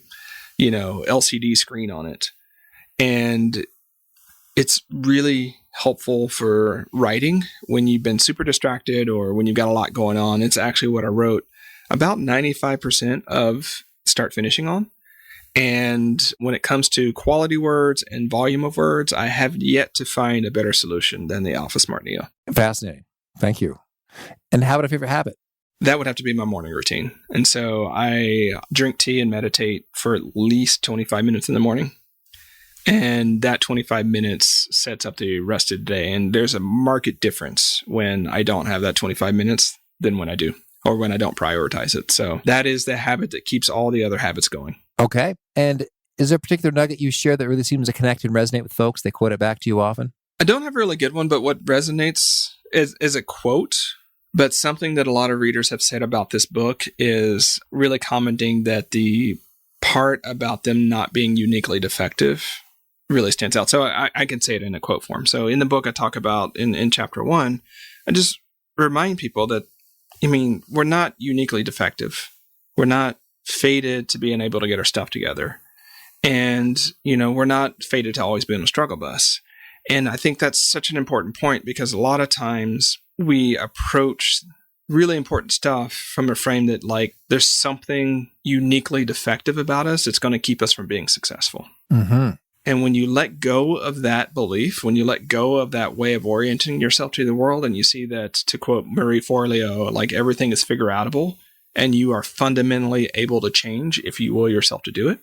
LCD screen on it. And it's really helpful for writing when you've been super distracted or when you've got a lot going on. It's actually what I wrote about 95% of start finishing on. And when it comes to quality words and volume of words, I have yet to find a better solution than the AlphaSmart Neo. Fascinating. Thank you. And how about a favorite habit? That would have to be my morning routine. And so I drink tea and meditate for at least 25 minutes in the morning. And that 25 minutes sets up the rest of the day. And there's a marked difference when I don't have that 25 minutes than when I do, or when I don't prioritize it. So that is the habit that keeps all the other habits going. Okay. And is there a particular nugget you share that really seems to connect and resonate with folks? They quote it back to you often? I don't have a really good one, but what resonates is a quote. But something that a lot of readers have said about this book is really commenting that the part about them not being uniquely defective really stands out. So I can say it in a quote form. So in the book, I talk about in chapter 1, I just remind people that, we're not uniquely defective. We're not fated to being able to get our stuff together. And, we're not fated to always be on a struggle bus. And I think that's such an important point because a lot of times we approach really important stuff from a frame that there's something uniquely defective about us that's going to keep us from being successful. Mm-hmm. And when you let go of that belief, when you let go of that way of orienting yourself to the world, and you see that, to quote Marie Forleo, everything is figure outable and you are fundamentally able to change if you will yourself to do it,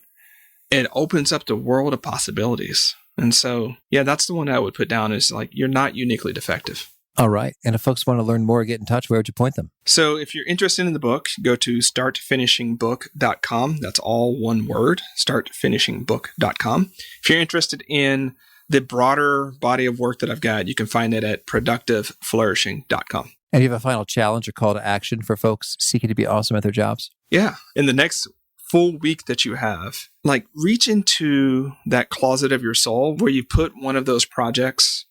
it opens up the world of possibilities. And so, that's the one I would put down is you're not uniquely defective. All right. And if folks want to learn more, get in touch, where would you point them? So if you're interested in the book, go to startfinishingbook.com. That's all one word, startfinishingbook.com. If you're interested in the broader body of work that I've got, you can find it at productiveflourishing.com. And you have a final challenge or call to action for folks seeking to be awesome at their jobs? Yeah. In the next full week that you have, reach into that closet of your soul where you put one of those projects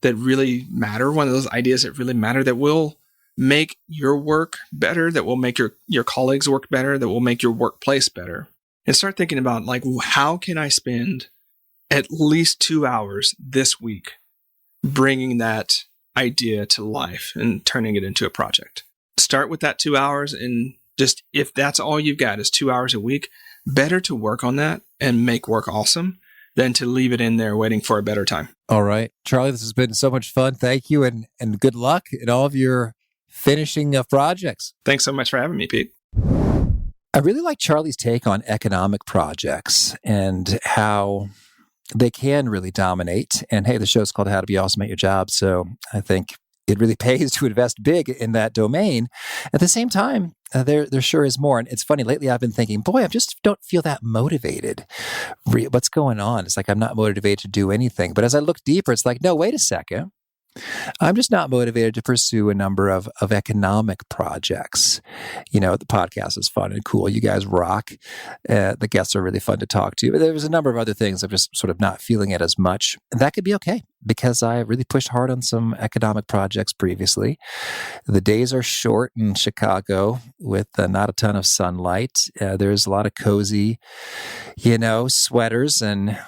that really matter, one of those ideas that really matter, that will make your work better, that will make your colleagues' work better, that will make your workplace better. And start thinking about, how can I spend at least 2 hours this week bringing that idea to life and turning it into a project. Start with that 2 hours, and just if that's all you've got is 2 hours a week, better to work on that and make work awesome than to leave it in there waiting for a better time. All right. Charlie, this has been so much fun. Thank you, and good luck in all of your finishing of projects. Thanks so much for having me, Pete. I really like Charlie's take on economic projects and how they can really dominate. And hey, the show's called How to Be Awesome at Your Job. So I think it really pays to invest big in that domain. At the same time, there sure is more. And it's funny, lately I've been thinking, boy, I just don't feel that motivated. What's going on? It's I'm not motivated to do anything. But as I look deeper, it's no, wait a second. I'm just not motivated to pursue a number of economic projects. The podcast is fun and cool. You guys rock. The guests are really fun to talk to. But there's a number of other things I'm just sort of not feeling it as much. And that could be okay because I really pushed hard on some economic projects previously. The days are short in Chicago with not a ton of sunlight. There's a lot of cozy, sweaters and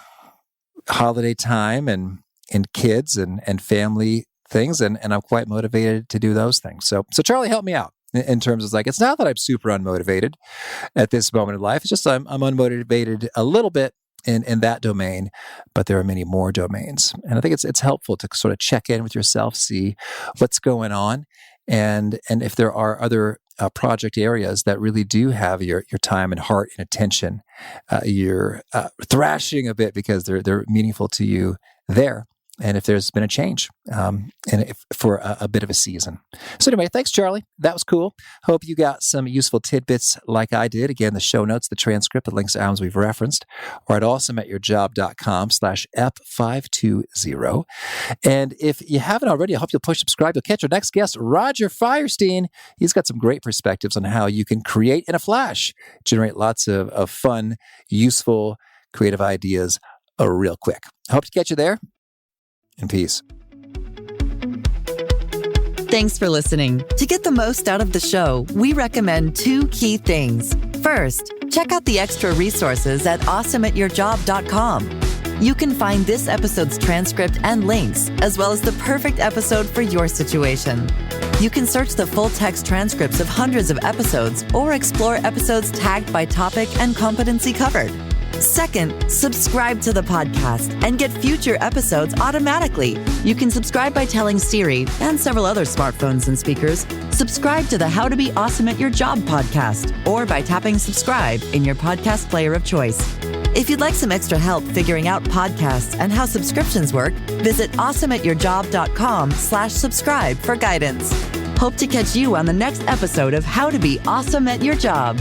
holiday time and kids and family things. And I'm quite motivated to do those things. So Charlie, help me out in terms of it's not that I'm super unmotivated at this moment in life. It's just I'm unmotivated a little bit in that domain, but there are many more domains. And I think it's helpful to sort of check in with yourself, see what's going on. And if there are other project areas that really do have your time and heart and attention, you're thrashing a bit because they're meaningful to you there. And if there's been a change for a bit of a season. So anyway, thanks, Charlie. That was cool. Hope you got some useful tidbits like I did. Again, the show notes, the transcript, the links to items we've referenced are at awesomeatyourjob.com/F520. And if you haven't already, I hope you'll push subscribe. You'll catch our next guest, Roger Firestein. He's got some great perspectives on how you can create in a flash, generate lots of fun, useful, creative ideas real quick. Hope to catch you there. And peace. Thanks for listening. To get the most out of the show, we recommend 2 key things. First, check out the extra resources at awesomeatyourjob.com. You can find this episode's transcript and links, as well as the perfect episode for your situation. You can search the full-text transcripts of hundreds of episodes or explore episodes tagged by topic and competency covered. Second, subscribe to the podcast and get future episodes automatically. You can subscribe by telling Siri and several other smartphones and speakers, subscribe to the How to Be Awesome at Your Job podcast, or by tapping subscribe in your podcast player of choice. If you'd like some extra help figuring out podcasts and how subscriptions work, visit awesomeatyourjob.com/subscribe for guidance. Hope to catch you on the next episode of How to Be Awesome at Your Job.